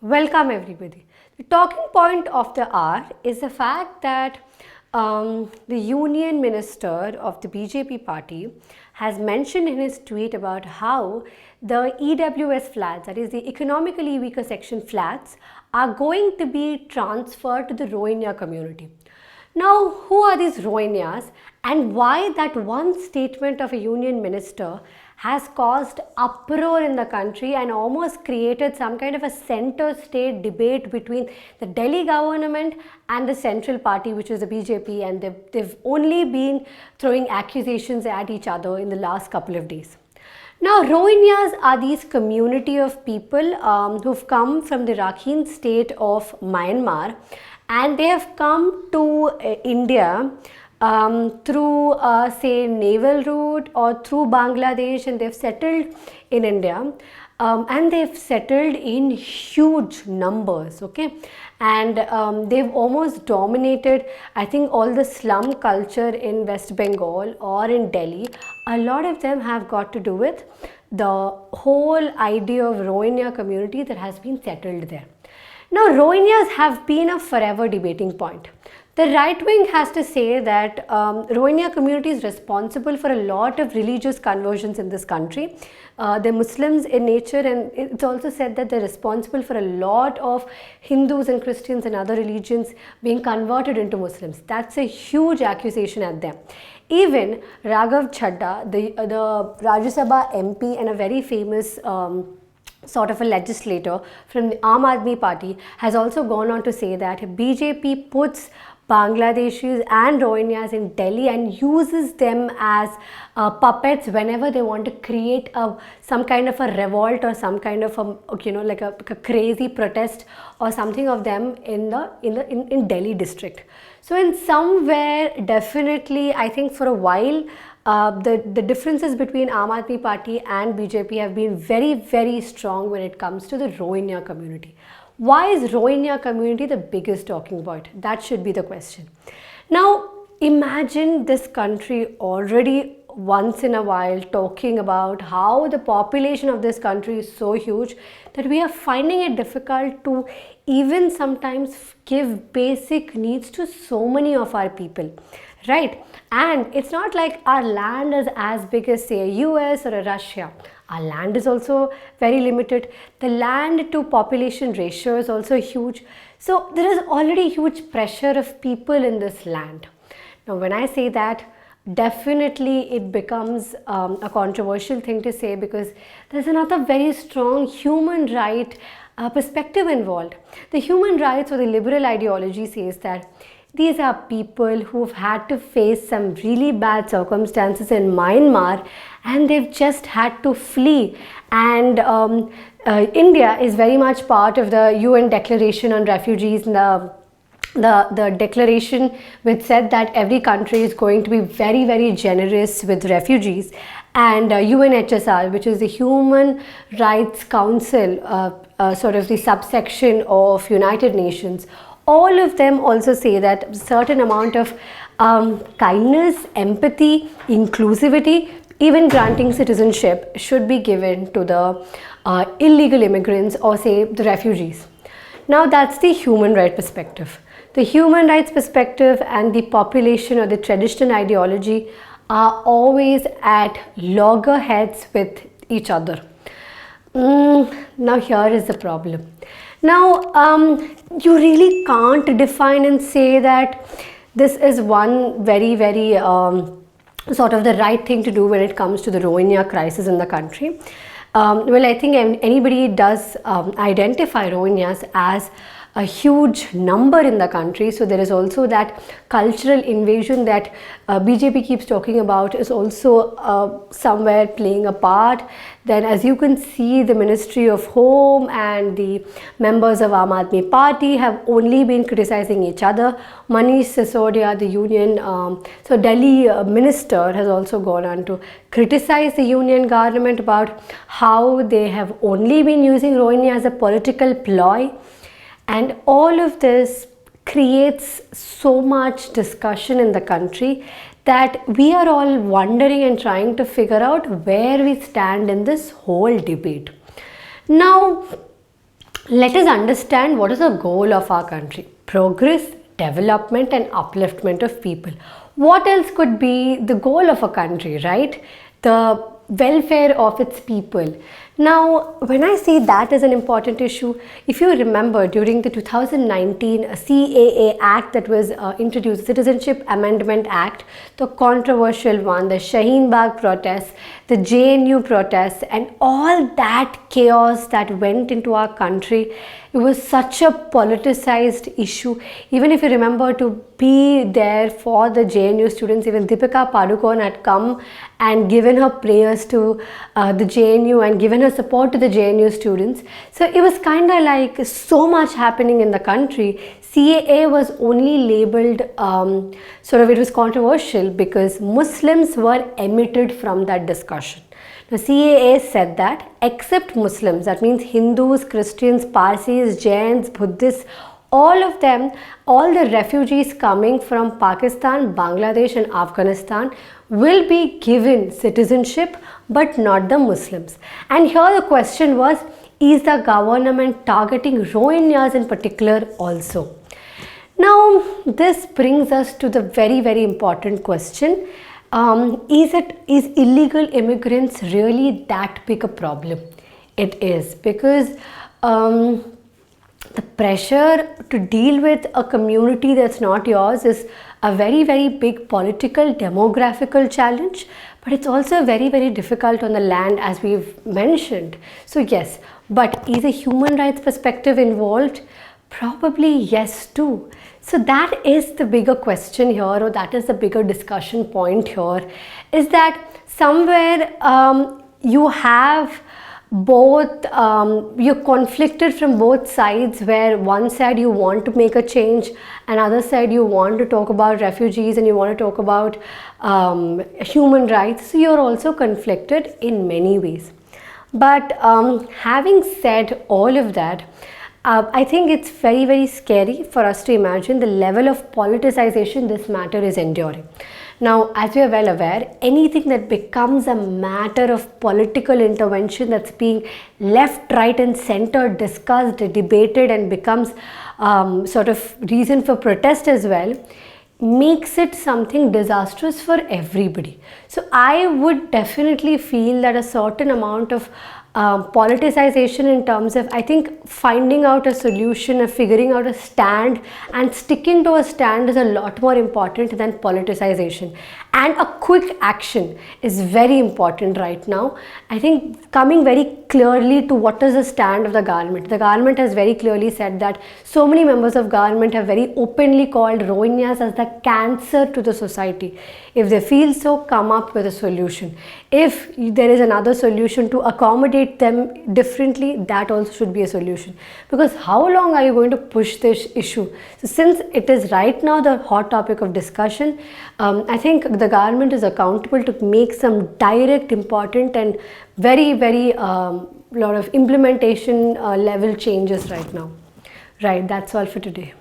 Welcome everybody. The talking point of the hour is the fact that the union minister of the BJP party has mentioned in his tweet about how the EWS flats, that is the economically weaker section flats, are going to be transferred to the Rohingya community. Now, who are these Rohingyas and why that one statement of a union minister has caused uproar in the country and almost created some kind of a center state debate between the Delhi government and the central party, which is the BJP, and they've only been throwing accusations at each other in the last couple of days. Now, Rohingyas are these community of people who've come from the Rakhine state of Myanmar, and they have come to India through say naval route or through Bangladesh, and they've settled in India, and they've settled in huge numbers, okay, and they've almost dominated, I think, all the slum culture in West Bengal or in Delhi. A lot of them have got to do with the whole idea of Rohingya community that has been settled there. Now, Rohingyas have been a forever debating point. The right wing has to say that Rohingya community is responsible for a lot of religious conversions in this country. They're Muslims in nature, and it's also said that they're responsible for a lot of Hindus and Christians and other religions being converted into Muslims. That's a huge accusation at them. Even Raghav Chadha, the Rajya Sabha MP and a very famous sort of a legislator from the Aam Aadmi Party, has also gone on to say that BJP puts Bangladeshis and Rohingyas in Delhi and uses them as puppets whenever they want to create some kind of a revolt or some kind of like a crazy protest or something of them in Delhi district. So in somewhere, definitely, I think for a while, the differences between Aam Aadmi Party and BJP have been very, very strong when it comes to the Rohingya community. Why is Rohingya community the biggest talking point? That should be the question. Now, imagine this country already once in a while talking about how the population of this country is so huge that we are finding it difficult to even sometimes give basic needs to so many of our people, right? And it's not like our land is as big as, say, a US or a Russia. Our land is also very limited. The land to population ratio is also huge. So there is already huge pressure of people in this land. Now, when I say that, definitely it becomes a controversial thing to say, because there's another very strong human right perspective involved. The human rights or the liberal ideology says that these are people who've had to face some really bad circumstances in Myanmar, and they've just had to flee. And India is very much part of the UN Declaration on Refugees, and the declaration which said that every country is going to be very, very generous with refugees. And UNHCR, which is the Human Rights Council, sort of the subsection of United Nations, all of them also say that a certain amount of kindness, empathy, inclusivity, even granting citizenship should be given to the illegal immigrants or, say, the refugees. Now, that's the human rights perspective. The human rights perspective and the population or the traditional ideology are always at loggerheads with each other. Now, here is the problem. Now, you really can't define and say that this is one very, very sort of the right thing to do when it comes to the Rohingya crisis in the country. Well, I think anybody does identify Rohingyas as a huge number in the country. So there is also that cultural invasion that BJP keeps talking about is also somewhere playing a part. Then, as you can see, the Ministry of Home and the members of Aam Aadmi Party have only been criticizing each other. Manish Sisodia, the union, so Delhi minister, has also gone on to criticize the union government about how they have only been using Rohingya as a political ploy. And all of this creates so much discussion in the country that we are all wondering and trying to figure out where we stand in this whole debate. Now, Let us understand what is the goal of our country: progress, development, and upliftment of people. What else could be the goal of a country, right? The welfare of its people. Now, when I say that is an important issue, if you remember during the 2019 CAA Act that was introduced, Citizenship Amendment Act, the controversial one, the Shaheen Bagh protests, the JNU protests, and all that chaos that went into our country, it was such a politicized issue. Even if you remember, to be there for the JNU students, even Deepika Padukone had come and given her prayers to the JNU and given her support to the JNU students. So it was kind of like so much happening in the country. CAA was only labeled it was controversial because Muslims were omitted from that discussion. The CAA said that except Muslims, that means Hindus, Christians, Parsis, Jains, Buddhists, all of them, all the refugees coming from Pakistan, Bangladesh and Afghanistan will be given citizenship, but not the Muslims. And here the question was, is the government targeting Rohingyas in particular also? Now, this brings us to the very, very important question. Is illegal immigrants really that big a problem? It is, because the pressure to deal with a community that's not yours is a very, very big political, demographical challenge, but it's also very, very difficult on the land, as we've mentioned. So yes, but is a human rights perspective involved? Probably yes too. So that is the bigger question here, or that is the bigger discussion point here, is that somewhere you have both, you're conflicted from both sides, where one side you want to make a change, another side you want to talk about refugees and you want to talk about human rights. So you're also conflicted in many ways. But having said all of that, I think it's very, very scary for us to imagine the level of politicization this matter is enduring. Now, as we are well aware, anything that becomes a matter of political intervention, that's being left, right and center discussed, debated and becomes sort of reason for protest as well, makes it something disastrous for everybody. So I would definitely feel that a certain amount of politicization in terms of, I think, finding out a solution or figuring out a stand and sticking to a stand is a lot more important than politicization. And a quick action is very important right now. I think coming very clearly to what is the stand of the government. The government has very clearly said that so many members of government have very openly called Rohingyas as the cancer to the society. If they feel so, come up with a solution. If there is another solution to accommodate them differently, that also should be a solution. Because how long are you going to push this issue? So since it is right now the hot topic of discussion, I think the government is accountable to make some direct, important and very, very lot of implementation level changes right now. Right, that's all for today.